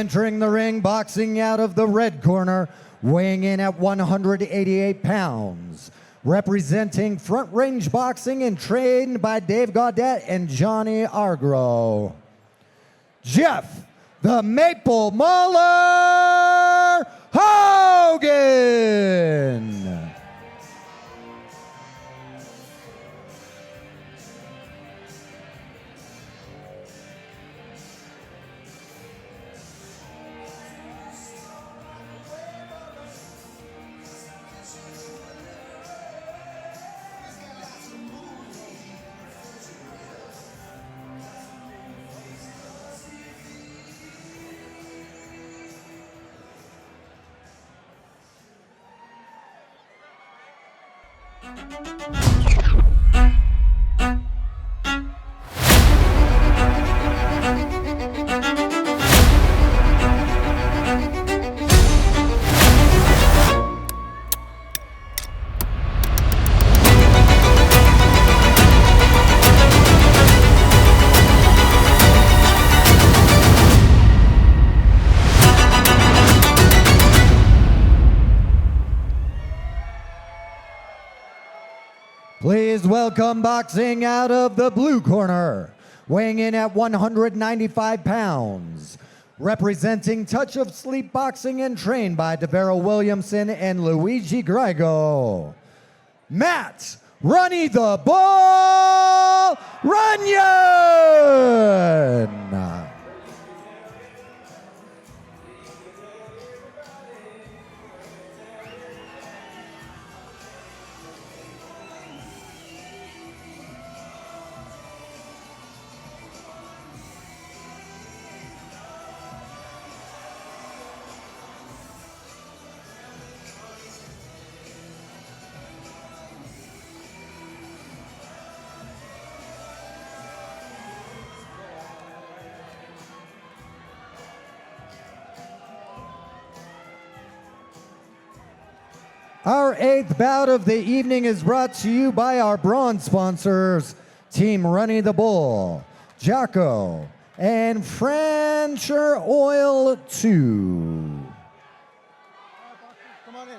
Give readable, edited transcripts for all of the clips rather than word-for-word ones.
Entering the ring, boxing out of the red corner, weighing in at 188 pounds. Representing Front Range Boxing and trained by Dave Gaudette and Johnny Argro, Jeff the Maple Mauler Hogan. Please welcome, boxing out of the blue corner, weighing in at 195 pounds, representing Touch of Sleep Boxing and trained by DeVero Williamson and Luigi Grigo, Matt Runny the Bull Runyon. Our eighth bout of the evening is brought to you by our bronze sponsors, Team Runny the Bull, Jocko, and Francher Oil 2. Come on in.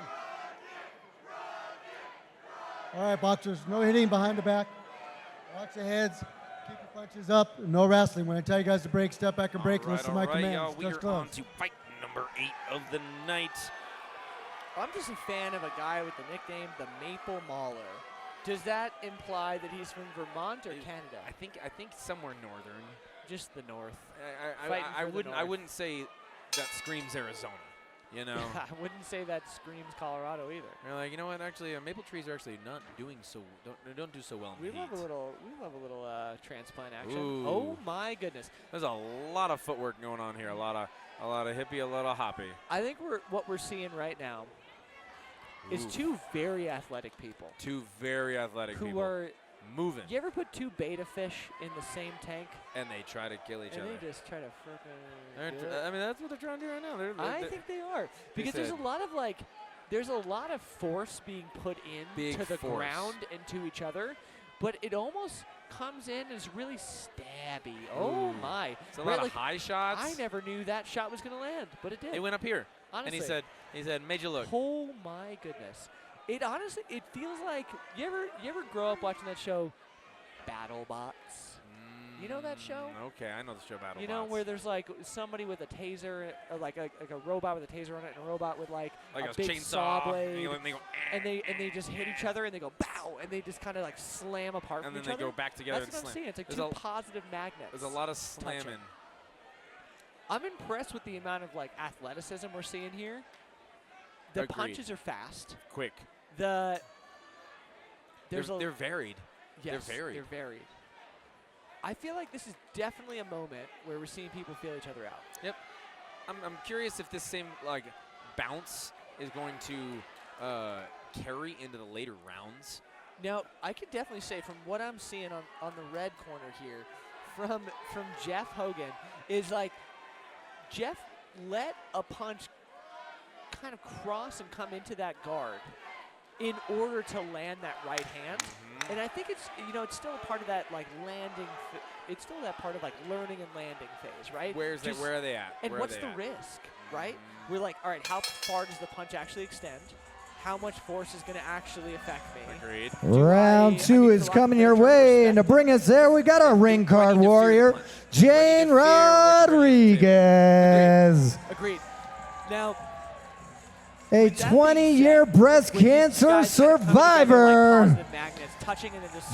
All right, boxers, no hitting behind the back. Watch your heads. Keep your punches up. No wrestling. When I tell you guys to break, step back and break. Listen to my commands. We are on to fight number 8 of the night. I'm just a fan of a guy with the nickname the Maple Mauler. Does that imply that he's from Vermont or Canada? I think somewhere northern. Just the north. I wouldn't say that screams Arizona. You know. I wouldn't say that screams Colorado either. You're like, you know what? Actually, maple trees are actually not doing so. Don't do so well in the heat. We love a little transplant action. Ooh. Oh my goodness. There's a lot of footwork going on here. A lot of hippie, a lot of hoppy. I think what we're seeing right now is two very athletic people. Two very athletic people. Who are moving. You ever put two beta fish in the same tank? And they try to kill each other. And they just try to frickin' I mean, that's what they're trying to do right now. I think they are. Because there's a lot of force being put into the ground and to each other, but it almost comes in as really stabby. Oh my. It's a lot of high shots. I never knew that shot was going to land, but it did. It went up here. Honestly. And he said, made you look. Oh my goodness. It honestly, it feels like, you ever grow up watching that show, BattleBots? You know that show? Okay, I know the show BattleBots. You know where there's like somebody with a taser, or like a robot with a taser on it, and a robot with like a big chainsaw saw blade, and they just hit each other and they go bow, and they just kind of like slam apart from each other. And then they go back together That's and what slam. I'm seeing. It's like two positive magnets. There's a lot of slamming. I'm impressed with the amount of like athleticism we're seeing here. The punches are fast, quick. They're varied. Yes, they're varied. They're varied. I feel like this is definitely a moment where we're seeing people feel each other out. Yep. I'm curious if this same bounce is going to carry into the later rounds. Now, I could definitely say from what I'm seeing on the red corner here, from Jeff Hogan, is like Jeff let a punch kind of cross and come into that guard in order to land that right hand. And I think it's, it's still a part of that like landing. It's still that part of like learning and landing phase, right? Where are they at? And what's the risk, right? We're like, all right, how far does the punch actually extend? How much force is going to actually affect me? Agreed. Round two is coming your way, and to bring us there, we got our ring card warrior, Jane Rodriguez. Agreed. Now, a 20-year breast cancer survivor.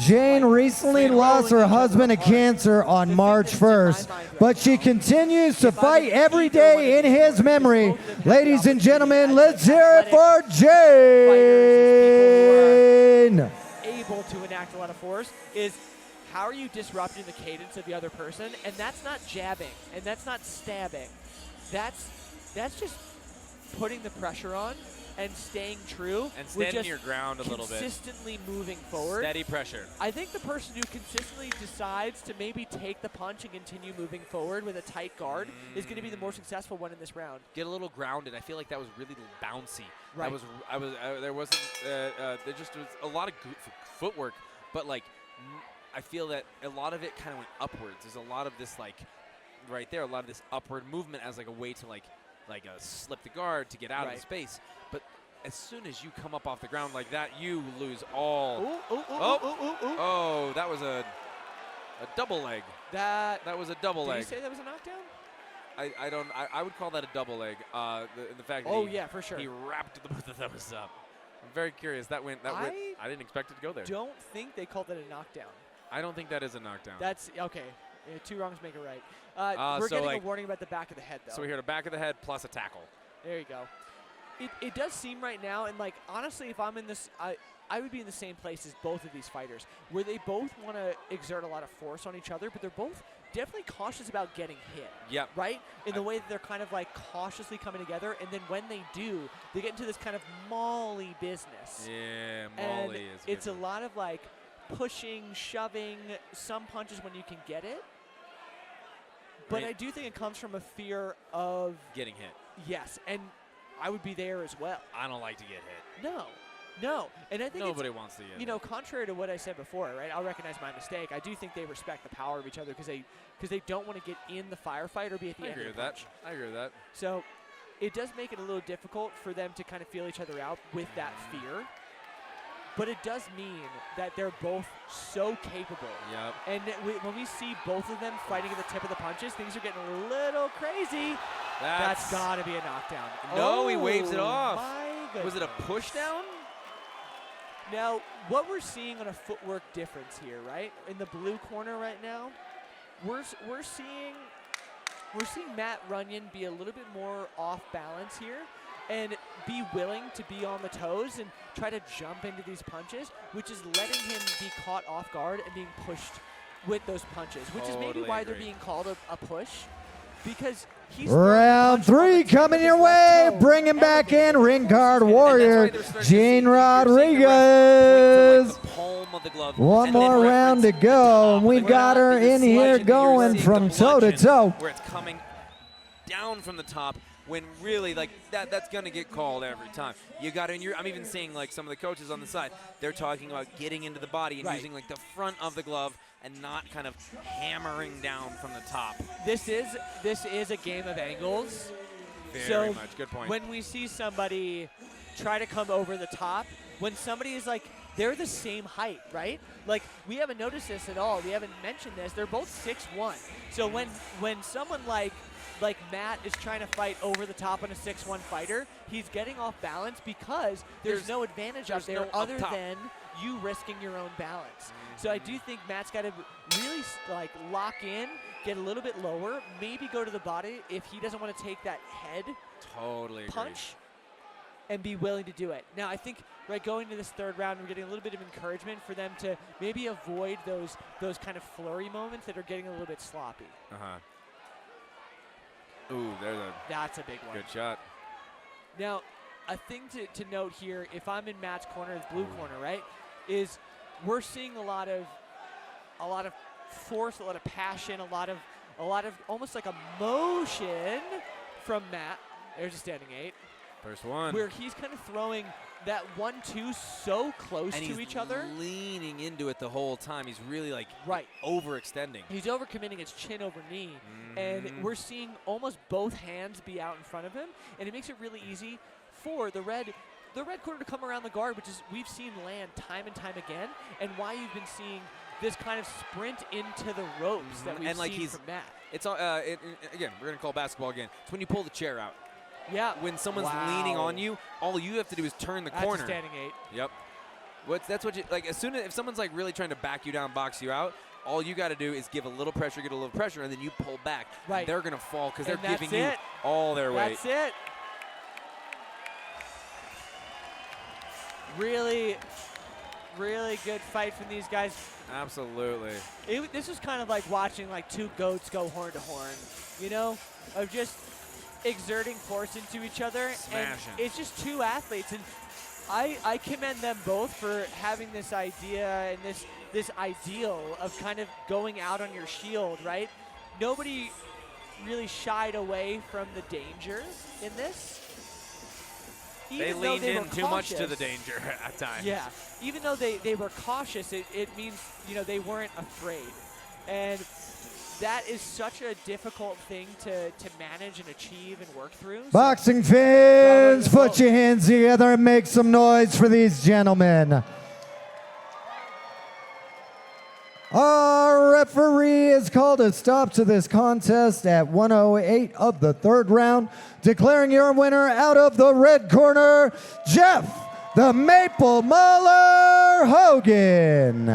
Jane recently lost her husband to cancer on March 1st, but she continues to fight every day in his memory. Ladies and gentlemen, let's hear it for Jane. Able to enact a lot of force is how are you disrupting the cadence of the other person? And that's not jabbing, and that's not stabbing. That's just putting the pressure on and staying true. And standing your ground a little bit. Consistently moving forward. Steady pressure. I think the person who consistently decides to maybe take the punch and continue moving forward with a tight guard is going to be the more successful one in this round. Get a little grounded. I feel like that was really bouncy. Right. There wasn't, there just was a lot of good footwork, but like, I feel that a lot of it kind of went upwards. There's a lot of this like, right there, a lot of this upward movement as like a way to like slip the guard to get out of the space. But as soon as you come up off the ground like that, you lose all. Oh, that was a double leg. That was a double leg. Did you say that was a knockdown? I would call that a double leg. The fact that yeah, for sure. He wrapped the both of them up. I'm very curious. I didn't expect it to go there. Don't think they called it a knockdown. I don't think that is a knockdown. That's okay. Yeah, two wrongs make a right. We're getting a warning about the back of the head, though. So we hear the back of the head plus a tackle. There you go. It does seem right now, and like honestly, if I'm in this, I would be in the same place as both of these fighters, where they both want to exert a lot of force on each other, but they're both definitely cautious about getting hit. Yep. Right? In the way that they're kind of like cautiously coming together, and then when they do, they get into this kind of molly business. Yeah, and molly is. It's a lot of like pushing, shoving, some punches when you can get it. But I do think it comes from a fear of getting hit. Yes, and I would be there as well. I don't like to get hit. No, and I think nobody wants to get hit. Contrary to what I said before, right? I'll recognize my mistake. I do think they respect the power of each other because they don't want to get in the firefight or be at the end of the punch. I agree with that. So it does make it a little difficult for them to kind of feel each other out with that fear. But it does mean that they're both so capable. Yep. And when we see both of them fighting at the tip of the punches, things are getting a little crazy. That's got to be a knockdown. No, he waves it off. My goodness. Was it a push down? Now, what we're seeing on a footwork difference here, right? In the blue corner right now, we're seeing Matt Runyon be a little bit more off balance here and be willing to be on the toes and try to jump into these punches, which is letting him be caught off guard and being pushed with those punches, which is maybe why they're being called a push, because he's round three coming your way, bringing back in ring guard warrior Jane Rodriguez. One more round to go, and we've got her in here going from toe to toe. Where it's coming down from the top. When really, like, that's going to get called every time. You got to, I'm even seeing, like, some of the coaches on the side, they're talking about getting into the body and using, like, the front of the glove and not kind of hammering down from the top. This is a game of angles. Very much. Good point. When we see somebody try to come over the top, when somebody is, like, they're the same height, right? Like, we haven't noticed this at all. We haven't mentioned this. They're both 6'1". So when someone like Matt is trying to fight over the top on a 6'1" fighter, he's getting off balance because there's no advantage out there other than you risking your own balance. So I do think Matt's got to really like lock in, get a little bit lower, maybe go to the body if he doesn't want to take that head punch and be willing to do it. Now I think going to this third round, we're getting a little bit of encouragement for them to maybe avoid those kind of flurry moments that are getting a little bit sloppy. Ooh, that's a big one. Good shot. Now, a thing to note here, if I'm in Matt's corner, his blue corner, right, is we're seeing a lot of force, a lot of passion, a lot of almost like emotion from Matt. There's a standing 8. First one. Where he's kind of throwing that 1-2 so close and to each other. Leaning into it the whole time. He's really like overextending. He's overcommitting his chin over knee. And we're seeing almost both hands be out in front of him. And it makes it really easy for the red corner to come around the guard, which is we've seen land time and time again, and why you've been seeing this kind of sprint into the ropes that we've seen from Matt. It's again, we're gonna call basketball again. It's when you pull the chair out. Yeah. When someone's leaning on you, all you have to do is turn the corner. That's a standing 8. Yep. That's what you like. As soon as if someone's like really trying to back you down, box you out, all you got to do is give a little pressure, get a little pressure, and then you pull back. Right. They're gonna fall because they're giving you all their weight. That's it. Really, really good fight from these guys. Absolutely. This was kind of like watching like two goats go horn to horn, you know, of just exerting force into each other. Smashing. And it's just two athletes, and I commend them both for having this idea and this ideal of kind of going out on your shield, right? Nobody really shied away from the danger in this. They leaned in too much to the danger at times. Yeah, even though they were cautious, it means, you know, they weren't afraid. And that is such a difficult thing to manage and achieve and work through. Boxing fans, put your hands together and make some noise for these gentlemen. Our referee has called a stop to this contest at 1:08 of the 3rd round, declaring your winner out of the red corner, Jeff the Maple Muller Hogan.